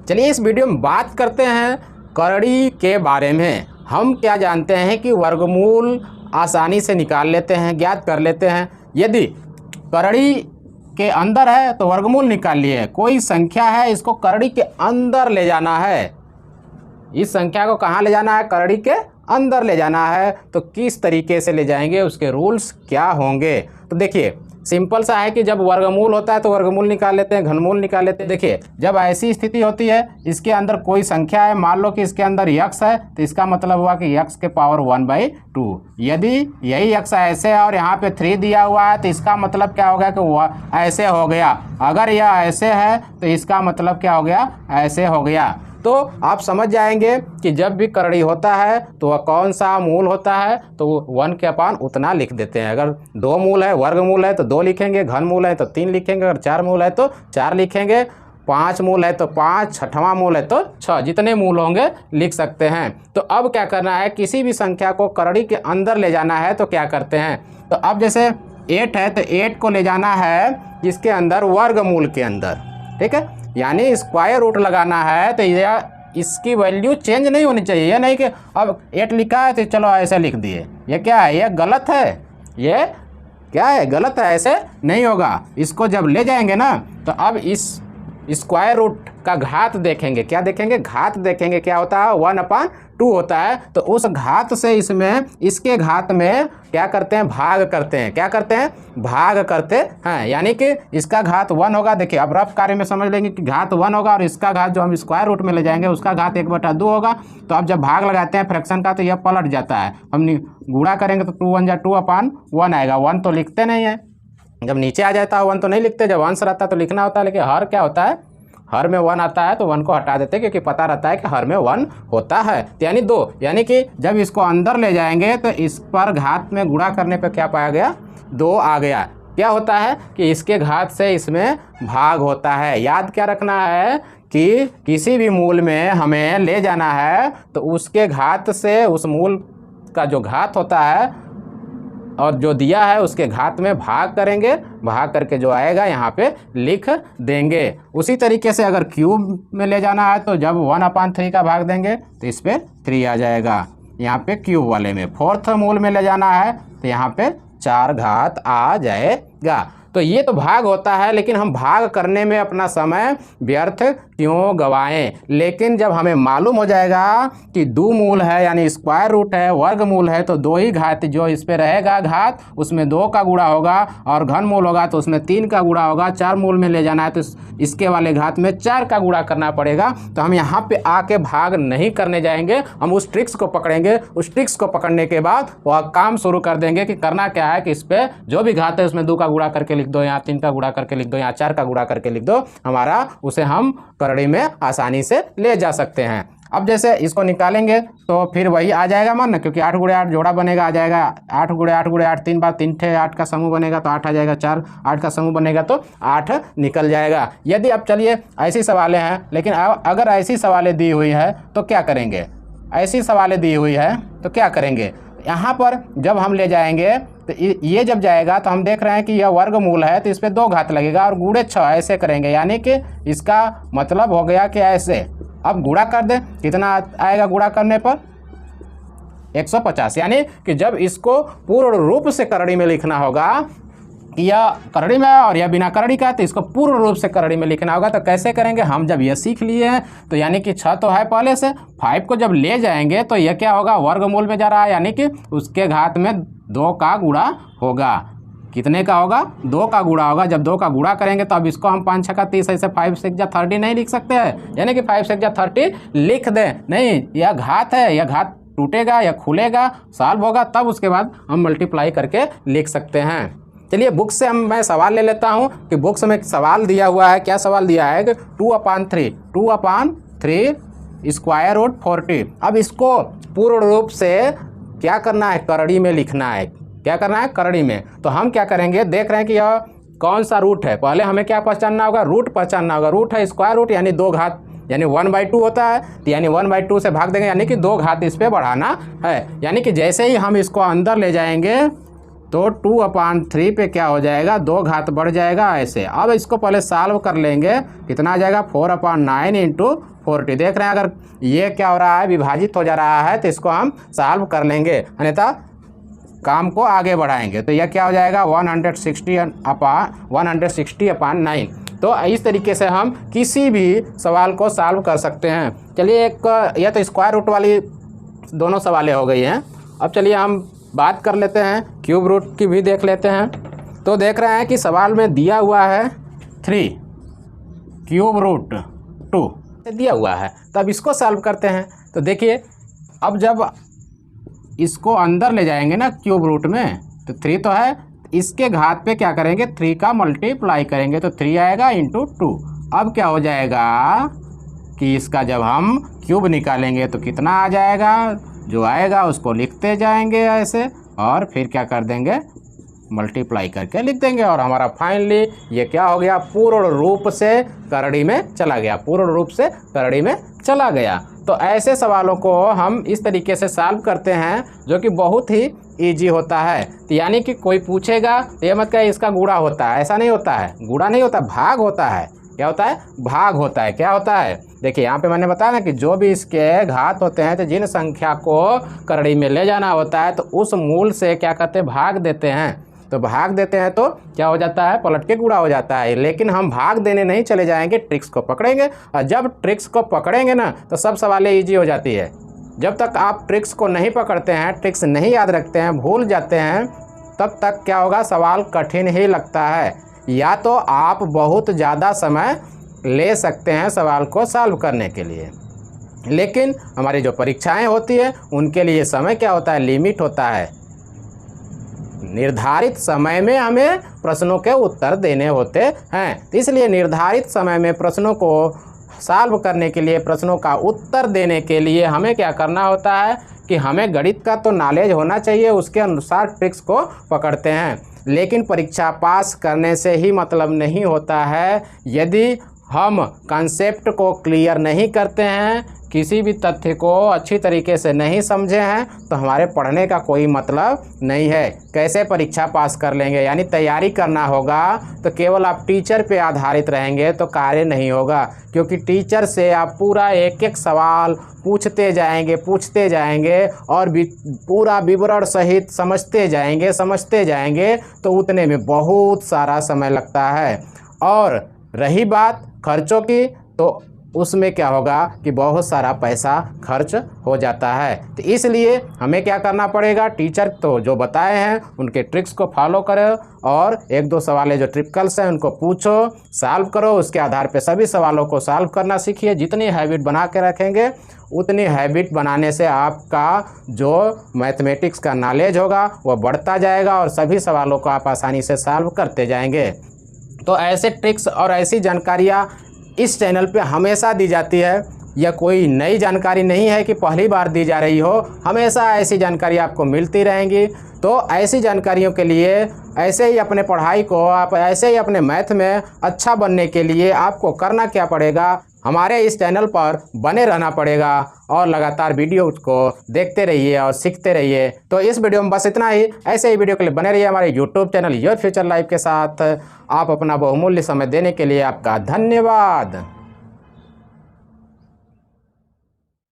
चलिए इस वीडियो में बात करते हैं करड़ी के बारे में। हम क्या जानते हैं कि वर्गमूल आसानी से निकाल लेते हैं, ज्ञात कर लेते हैं। यदि करड़ी के अंदर है तो वर्गमूल निकाल लिए। कोई संख्या है, इसको करड़ी के अंदर ले जाना है। इस संख्या को कहाँ ले जाना है? करड़ी के अंदर ले जाना है। तो किस तरीके से ले जाएंगे, उसके रूल्स क्या होंगे? तो देखिए सिंपल सा है कि जब वर्गमूल होता है तो वर्गमूल निकाल लेते हैं, घनमूल निकाल लेते हैं। देखिए जब ऐसी स्थिति होती है, इसके अंदर कोई संख्या है, मान लो कि इसके अंदर यक्स है, तो इसका मतलब हुआ कि यक्स के पावर 1/2। यदि यही यक्स ऐसे है और यहाँ पे 3 दिया हुआ है, तो इसका मतलब क्या हो गया कि वह ऐसे हो गया। अगर यह ऐसे है तो इसका मतलब क्या हो गया? ऐसे हो गया। तो आप समझ जाएंगे कि जब भी करड़ी होता है तो वह कौन सा मूल होता है, तो 1 के अपान उतना लिख देते हैं। अगर 2 मूल है, वर्गमूल है तो 2 लिखेंगे, घन मूल है तो 3 लिखेंगे, अगर 4 मूल है तो 4 लिखेंगे, 5 मूल है तो 5, छठवां मूल है तो 6, जितने मूल होंगे लिख सकते हैं। तो अब क्या करना है, किसी भी संख्या को करड़ी के अंदर ले जाना है तो क्या करते हैं? तो अब जैसे 8 है तो 8 को ले जाना है इसके अंदर, वर्गमूल के अंदर, ठीक है, यानी स्क्वायर रूट लगाना है। तो इसकी वैल्यू चेंज नहीं होनी चाहिए। ये नहीं कि अब 8 लिखा है तो चलो ऐसे लिख दिए। ये क्या है? ये गलत है। ये क्या है? गलत है, ऐसे नहीं होगा। इसको जब ले जाएंगे ना तो अब इस स्क्वायर रूट का घात देखेंगे। क्या देखेंगे? घात देखेंगे। क्या होता है? 1/2 होता है। तो उस घात से इसमें, इसके घात में क्या करते हैं? भाग करते हैं। क्या करते हैं? भाग करते हैं। यानी कि इसका घात 1 होगा। देखिए अब रफ कार्य में समझ लेंगे कि घात 1 होगा और इसका घात जो हम स्क्वायर रूट में ले जाएंगे उसका घात 1/2 होगा। तो अब जब भाग लगाते हैं फ्रैक्शन का तो यह पलट जाता है। हम गुणा करेंगे तो 2 × 2/1 आएगा। 1 तो लिखते नहीं है, जब नीचे आ जाता है 1 तो नहीं लिखते, जब अंश रहता है तो लिखना होता है। लेकिन हर क्या होता है? हर में 1 आता है तो 1 को हटा देते हैं, क्योंकि पता रहता है कि हर में 1 होता है। तो यानी 2, यानी कि जब इसको अंदर ले जाएंगे तो इस पर घात में गुणा करने पर क्या पाया गया? 2 आ गया। क्या होता है कि इसके घात से इसमें भाग होता है। याद क्या रखना है कि किसी भी मूल में हमें ले जाना है तो उसके घात से उस मूल का जो घात होता है और जो दिया है उसके घात में भाग करेंगे, भाग करके जो आएगा यहाँ पे लिख देंगे। उसी तरीके से अगर क्यूब में ले जाना है तो जब 1/3 का भाग देंगे तो इस पे 3 आ जाएगा। यहाँ पे क्यूब वाले में 4th मूल में ले जाना है तो यहाँ पे 4 घात आ जाएगा। तो ये तो भाग होता है, लेकिन हम भाग करने में अपना समय व्यर्थ क्यों गवाएं? लेकिन जब हमें मालूम हो जाएगा कि 2 मूल है यानी स्क्वायर रूट है, वर्गमूल है, तो 2 ही घात जो इस पे रहेगा घात, उसमें 2 का गुणा होगा, और घन मूल होगा तो उसमें 3 का गुणा होगा। 4 मूल में ले जाना है तो इसके वाले घात में 4 का गुणा करना पड़ेगा। तो हम यहाँ पे आके भाग नहीं करने जाएंगे, हम उस ट्रिक्स को पकड़ेंगे। उस ट्रिक्स को पकड़ने के बाद वह काम शुरू कर देंगे कि करना क्या है कि इस पर जो भी घात है उसमें 2 का गुणा करके लिख दो, यहाँ 3 का गुणा करके लिख दो, यहाँ 4 का गुणा करके लिख दो। हमारा उसे हम करड़ी में आसानी से ले जा सकते हैं। अब जैसे इसको निकालेंगे तो फिर वही आ जाएगा मन, क्योंकि 8 × 8 जोड़ा बनेगा, आ जाएगा 8 × 8 × 8 3 बार 3 ठे 8 का समूह बनेगा तो 8 आ जाएगा। 4 8 का समूह बनेगा तो 8 निकल जाएगा। यदि अब चलिए ऐसी सवालें हैं, लेकिन अगर ऐसी सवालें दी हुई है तो क्या करेंगे? ऐसी सवालें दी हुई है तो क्या करेंगे? यहाँ पर जब हम ले जाएंगे तो ये जब जाएगा तो हम देख रहे हैं कि यह वर्गमूल है तो इस पर 2 घात लगेगा और गुणे 6 ऐसे करेंगे, यानी कि इसका मतलब हो गया कि ऐसे। अब गुणा कर दें, कितना आएगा गुणा करने पर? 150। यानी कि जब इसको पूर्ण रूप से करड़ी में लिखना होगा, यह करड़ी में और यह बिना करड़ी का, तो इसको पूर्ण रूप से करड़ी में लिखना होगा। तो कैसे करेंगे? हम जब यह सीख लिए हैं तो यानी कि 6 तो है पहले से, 5 को जब ले जाएंगे तो यह क्या होगा? वर्गमूल में जा रहा है, यानी कि उसके घात में 2 का गुणा होगा। कितने का होगा? 2 का गुणा होगा। जब 2 का गुणा करेंगे तो अब इसको हम 5 × 6 = 30, ऐसे 5 × 6 = 30 नहीं लिख सकते हैं, यानी कि 5 × 6 = 30 लिख दें। नहीं, यह घात है, यह घात टूटेगा या खुलेगा, सॉल्व होगा, तब उसके बाद हम मल्टीप्लाई करके लिख सकते हैं। चलिए बुक से मैं सवाल ले लेता हूँ कि बुक्स में सवाल दिया हुआ है। क्या सवाल दिया है कि 2/3 स्क्वायर रूट 40। अब इसको पूर्ण रूप से क्या करना है? करड़ी में लिखना है। क्या करना है? करड़ी में। तो हम क्या करेंगे? देख रहे हैं कि यह कौन सा रूट है। पहले हमें क्या पहचानना होगा? रूट पहचानना होगा। रूट है स्क्वायर रूट, यानी 2 घात, यानी 1/2 होता है, तो यानी 1/2 से भाग देंगे, यानी कि 2 घात इस पर बढ़ाना है। यानी कि जैसे ही हम इसको अंदर ले जाएंगे तो 2/3 पे क्या हो जाएगा, 2 घात बढ़ जाएगा ऐसे। अब इसको पहले सॉल्व कर लेंगे, कितना आ जाएगा 4/9 इंटू 40। देख रहे हैं अगर ये क्या हो रहा है, विभाजित हो जा रहा है, तो इसको हम सॉल्व कर लेंगे, अन्यथा काम को आगे बढ़ाएंगे। तो यह क्या हो जाएगा 160/9। तो इस तरीके से हम किसी भी सवाल को सॉल्व कर सकते हैं। चलिए एक यह तो स्क्वायर रूट वाली दोनों सवालें हो गई हैं। अब चलिए हम बात कर लेते हैं क्यूब रूट की भी देख लेते हैं। तो देख रहे हैं कि सवाल में दिया हुआ है 3 क्यूब रूट 2 दिया हुआ है। तो अब इसको सॉल्व करते हैं। तो देखिए अब जब इसको अंदर ले जाएंगे ना क्यूब रूट में, तो 3 तो है, इसके घात पे क्या करेंगे 3 का मल्टीप्लाई करेंगे, तो 3 आएगा इंटू 2। अब क्या हो जाएगा कि इसका जब हम क्यूब निकालेंगे तो कितना आ जाएगा, जो आएगा उसको लिखते जाएंगे ऐसे, और फिर क्या कर देंगे मल्टीप्लाई करके लिख देंगे, और हमारा फाइनली ये क्या हो गया, पूर्ण रूप से करड़ी में चला गया, पूर्ण रूप से करड़ी में चला गया। तो ऐसे सवालों को हम इस तरीके से सॉल्व करते हैं जो कि बहुत ही इजी होता है। तो यानी कि कोई पूछेगा तो ये मत कहे इसका गुणा होता है, ऐसा नहीं होता है, गुणा नहीं होता, भाग होता है। क्या होता है, भाग होता है। क्या होता है, देखिए यहाँ पे मैंने बताया ना कि जो भी इसके घात होते हैं, तो जिन संख्या को करड़ी में ले जाना होता है तो उस मूल से क्या करते हैं, भाग देते हैं। तो भाग देते हैं तो क्या हो जाता है, पलट के गुणा हो जाता है। लेकिन हम भाग देने नहीं चले जाएंगे, ट्रिक्स को पकड़ेंगे, और जब ट्रिक्स को पकड़ेंगे ना तो सब सवालें ईजी हो जाती है। जब तक आप ट्रिक्स को नहीं पकड़ते हैं, ट्रिक्स नहीं याद रखते हैं, भूल जाते हैं, तब तक क्या होगा, सवाल कठिन ही लगता है। या तो आप बहुत ज़्यादा समय ले सकते हैं सवाल को सॉल्व करने के लिए, लेकिन हमारी जो परीक्षाएं होती है उनके लिए समय क्या होता है, लिमिट होता है। निर्धारित समय में हमें प्रश्नों के उत्तर देने होते हैं। तो इसलिए निर्धारित समय में प्रश्नों को सॉल्व करने के लिए, प्रश्नों का उत्तर देने के लिए हमें क्या करना होता है कि हमें गणित का तो नॉलेज होना चाहिए, उसके अनुसार ट्रिक्स को पकड़ते हैं। लेकिन परीक्षा पास करने से ही मतलब नहीं होता है। यदि हम कंसेप्ट को क्लियर नहीं करते हैं, किसी भी तथ्य को अच्छी तरीके से नहीं समझे हैं, तो हमारे पढ़ने का कोई मतलब नहीं है। कैसे परीक्षा पास कर लेंगे, यानी तैयारी करना होगा। तो केवल आप टीचर पे आधारित रहेंगे तो कार्य नहीं होगा, क्योंकि टीचर से आप पूरा एक एक सवाल पूछते जाएंगे और पूरा विवरण सहित समझते जाएंगे तो उतने में बहुत सारा समय लगता है। और रही बात खर्चों की, तो उसमें क्या होगा कि बहुत सारा पैसा खर्च हो जाता है। तो इसलिए हमें क्या करना पड़ेगा, टीचर तो जो बताए हैं उनके ट्रिक्स को फॉलो करो, और एक दो सवालें जो ट्रिपिकल्स हैं उनको पूछो, सॉल्व करो, उसके आधार पे सभी सवालों को सॉल्व करना सीखिए। जितनी हैबिट बना के रखेंगे, उतनी हैबिट बनाने से आपका जो मैथमेटिक्स का नॉलेज होगा वह बढ़ता जाएगा, और सभी सवालों को आप आसानी से सॉल्व करते जाएंगे। तो ऐसे ट्रिक्स और ऐसी जानकारियाँ इस चैनल पे हमेशा दी जाती है। यह कोई नई जानकारी नहीं है कि पहली बार दी जा रही हो, हमेशा ऐसी जानकारी आपको मिलती रहेंगी। तो ऐसी जानकारियों के लिए, ऐसे ही अपने पढ़ाई को, आप ऐसे ही अपने मैथ में अच्छा बनने के लिए आपको करना क्या पड़ेगा, हमारे इस चैनल पर बने रहना पड़ेगा, और लगातार वीडियो को देखते रहिए और सीखते रहिए। तो इस वीडियो में बस इतना ही। ऐसे ही वीडियो के लिए बने रहिए हमारे YouTube channel your future life के साथ। आप अपना बहुमूल्य समय देने के लिए आपका धन्यवाद।